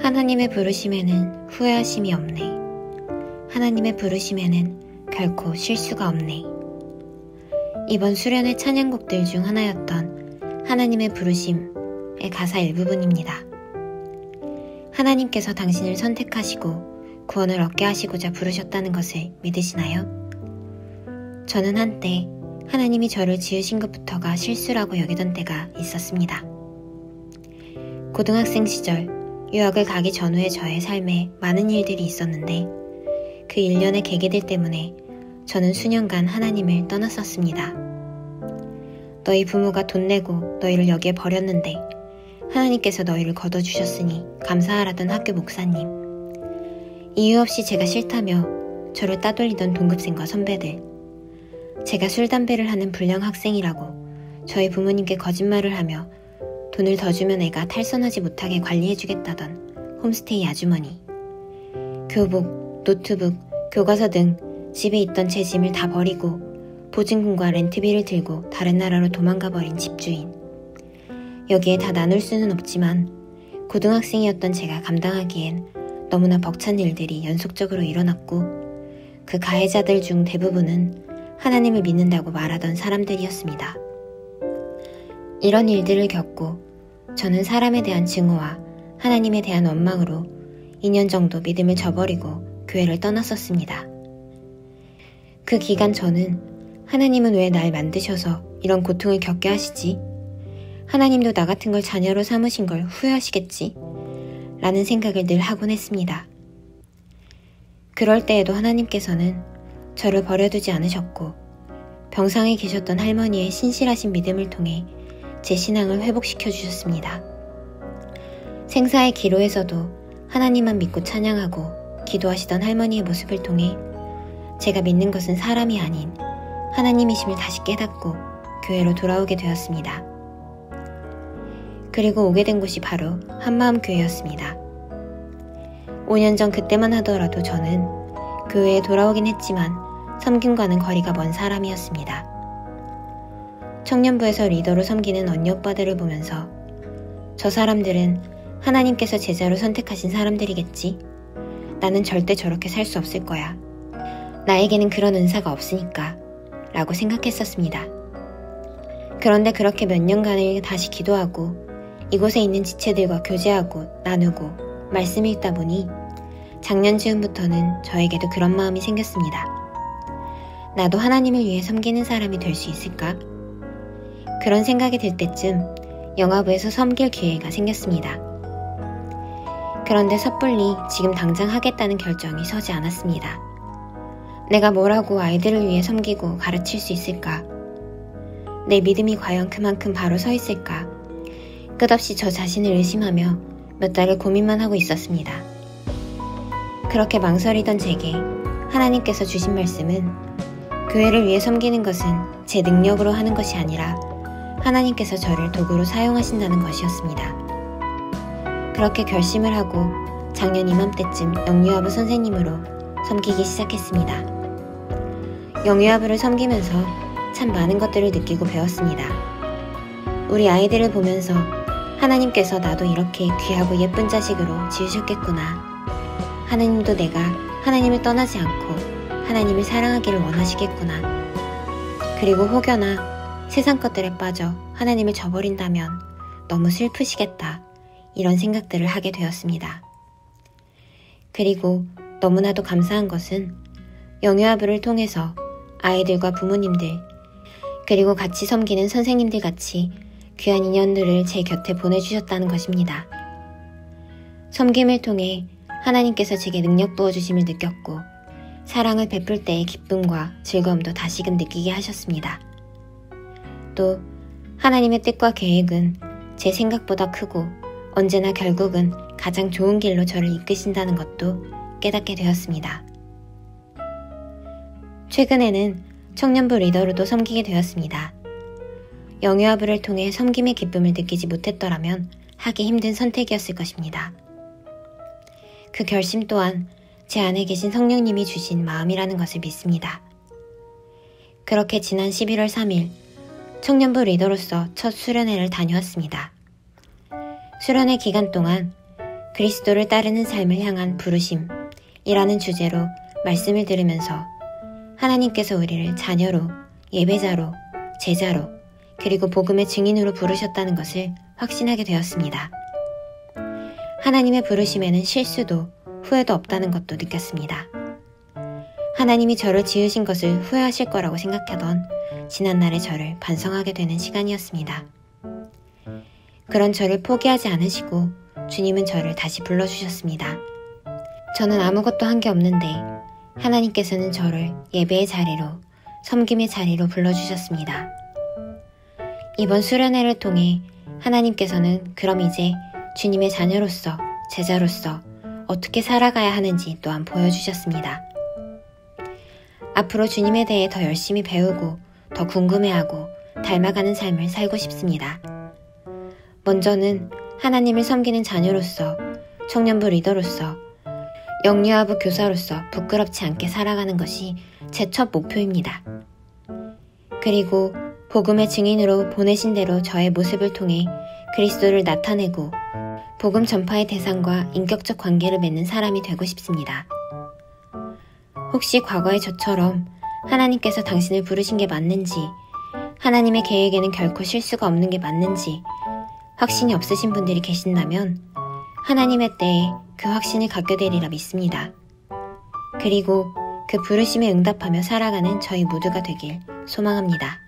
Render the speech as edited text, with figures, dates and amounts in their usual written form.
하나님의 부르심에는 후회하심이 없네. 하나님의 부르심에는 결코 실수가 없네. 이번 수련의 찬양곡들 중 하나였던 하나님의 부르심의 가사 일부분입니다. 하나님께서 당신을 선택하시고 구원을 얻게 하시고자 부르셨다는 것을 믿으시나요? 저는 한때 하나님이 저를 지으신 것부터가 실수라고 여기던 때가 있었습니다. 고등학생 시절 유학을 가기 전후의 저의 삶에 많은 일들이 있었는데 그 일련의 계기들 때문에 저는 수년간 하나님을 떠났었습니다. 너희 부모가 돈 내고 너희를 여기에 버렸는데 하나님께서 너희를 거둬주셨으니 감사하라던 학교 목사님, 이유 없이 제가 싫다며 저를 따돌리던 동급생과 선배들, 제가 술 담배를 하는 불량 학생이라고 저희 부모님께 거짓말을 하며 돈을 더 주면 애가 탈선하지 못하게 관리해주겠다던 홈스테이 아주머니, 교복, 노트북, 교과서 등 집에 있던 제 짐을 다 버리고 보증금과 렌트비를 들고 다른 나라로 도망가버린 집주인. 여기에 다 나눌 수는 없지만 고등학생이었던 제가 감당하기엔 너무나 벅찬 일들이 연속적으로 일어났고 그 가해자들 중 대부분은 하나님을 믿는다고 말하던 사람들이었습니다. 이런 일들을 겪고 저는 사람에 대한 증오와 하나님에 대한 원망으로 2년 정도 믿음을 저버리고 교회를 떠났었습니다. 그 기간 저는 하나님은 왜 날 만드셔서 이런 고통을 겪게 하시지? 하나님도 나 같은 걸 자녀로 삼으신 걸 후회하시겠지? 라는 생각을 늘 하곤 했습니다. 그럴 때에도 하나님께서는 저를 버려두지 않으셨고 병상에 계셨던 할머니의 신실하신 믿음을 통해 제 신앙을 회복시켜 주셨습니다. 생사의 기로에서도 하나님만 믿고 찬양하고 기도하시던 할머니의 모습을 통해 제가 믿는 것은 사람이 아닌 하나님이심을 다시 깨닫고 교회로 돌아오게 되었습니다. 그리고 오게 된 곳이 바로 한마음교회였습니다. 5년 전 그때만 하더라도 저는 교회에 돌아오긴 했지만 섬김과는 거리가 먼 사람이었습니다. 청년부에서 리더로 섬기는 언니 오빠들을 보면서 저 사람들은 하나님께서 제자로 선택하신 사람들이겠지? 나는 절대 저렇게 살 수 없을 거야. 나에게는 그런 은사가 없으니까 라고 생각했었습니다. 그런데 그렇게 몇 년간을 다시 기도하고 이곳에 있는 지체들과 교제하고 나누고 말씀 읽다 보니 작년 즈음부터는 저에게도 그런 마음이 생겼습니다. 나도 하나님을 위해 섬기는 사람이 될 수 있을까? 그런 생각이 들 때쯤 영화부에서 섬길 기회가 생겼습니다. 그런데 섣불리 지금 당장 하겠다는 결정이 서지 않았습니다. 내가 뭐라고 아이들을 위해 섬기고 가르칠 수 있을까? 내 믿음이 과연 그만큼 바로 서 있을까? 끝없이 저 자신을 의심하며 몇 달을 고민만 하고 있었습니다. 그렇게 망설이던 제게 하나님께서 주신 말씀은 교회를 위해 섬기는 것은 제 능력으로 하는 것이 아니라 하나님께서 저를 도구로 사용하신다는 것이었습니다. 그렇게 결심을 하고 작년 이맘때쯤 영유아부 선생님으로 섬기기 시작했습니다. 영유아부를 섬기면서 참 많은 것들을 느끼고 배웠습니다. 우리 아이들을 보면서 하나님께서 나도 이렇게 귀하고 예쁜 자식으로 지으셨겠구나. 하나님도 내가 하나님을 떠나지 않고 하나님을 사랑하기를 원하시겠구나. 그리고 혹여나 세상 것들에 빠져 하나님을 저버린다면 너무 슬프시겠다. 이런 생각들을 하게 되었습니다. 그리고 너무나도 감사한 것은 영유아부를 통해서 아이들과 부모님들 그리고 같이 섬기는 선생님들 같이 귀한 인연들을 제 곁에 보내주셨다는 것입니다. 섬김을 통해 하나님께서 제게 능력 부어주심을 느꼈고 사랑을 베풀 때의 기쁨과 즐거움도 다시금 느끼게 하셨습니다. 또 하나님의 뜻과 계획은 제 생각보다 크고 언제나 결국은 가장 좋은 길로 저를 이끄신다는 것도 깨닫게 되었습니다. 최근에는 청년부 리더로도 섬기게 되었습니다. 영유아부를 통해 섬김의 기쁨을 느끼지 못했더라면 하기 힘든 선택이었을 것입니다. 그 결심 또한 제 안에 계신 성령님이 주신 마음이라는 것을 믿습니다. 그렇게 지난 11월 3일 청년부 리더로서 첫 수련회를 다녀왔습니다. 수련회 기간 동안 그리스도를 따르는 삶을 향한 부르심이라는 주제로 말씀을 들으면서 하나님께서 우리를 자녀로, 예배자로, 제자로, 그리고 복음의 증인으로 부르셨다는 것을 확신하게 되었습니다. 하나님의 부르심에는 실수도 후회도 없다는 것도 느꼈습니다. 하나님이 저를 지으신 것을 후회하실 거라고 생각하던 지난날의 저를 반성하게 되는 시간이었습니다. 그런 저를 포기하지 않으시고 주님은 저를 다시 불러주셨습니다. 저는 아무것도 한 게 없는데 하나님께서는 저를 예배의 자리로, 섬김의 자리로 불러주셨습니다. 이번 수련회를 통해 하나님께서는 그럼 이제 주님의 자녀로서, 제자로서 어떻게 살아가야 하는지 또한 보여주셨습니다. 앞으로 주님에 대해 더 열심히 배우고 더 궁금해하고 닮아가는 삶을 살고 싶습니다. 먼저는 하나님을 섬기는 자녀로서, 청년부 리더로서, 영유아부 교사로서 부끄럽지 않게 살아가는 것이 제 첫 목표입니다. 그리고 복음의 증인으로 보내신 대로 저의 모습을 통해 그리스도를 나타내고 복음 전파의 대상과 인격적 관계를 맺는 사람이 되고 싶습니다. 혹시 과거의 저처럼 하나님께서 당신을 부르신 게 맞는지, 하나님의 계획에는 결코 실수가 없는 게 맞는지 확신이 없으신 분들이 계신다면 하나님의 때에 그 확신을 갖게 되리라 믿습니다. 그리고 그 부르심에 응답하며 살아가는 저희 모두가 되길 소망합니다.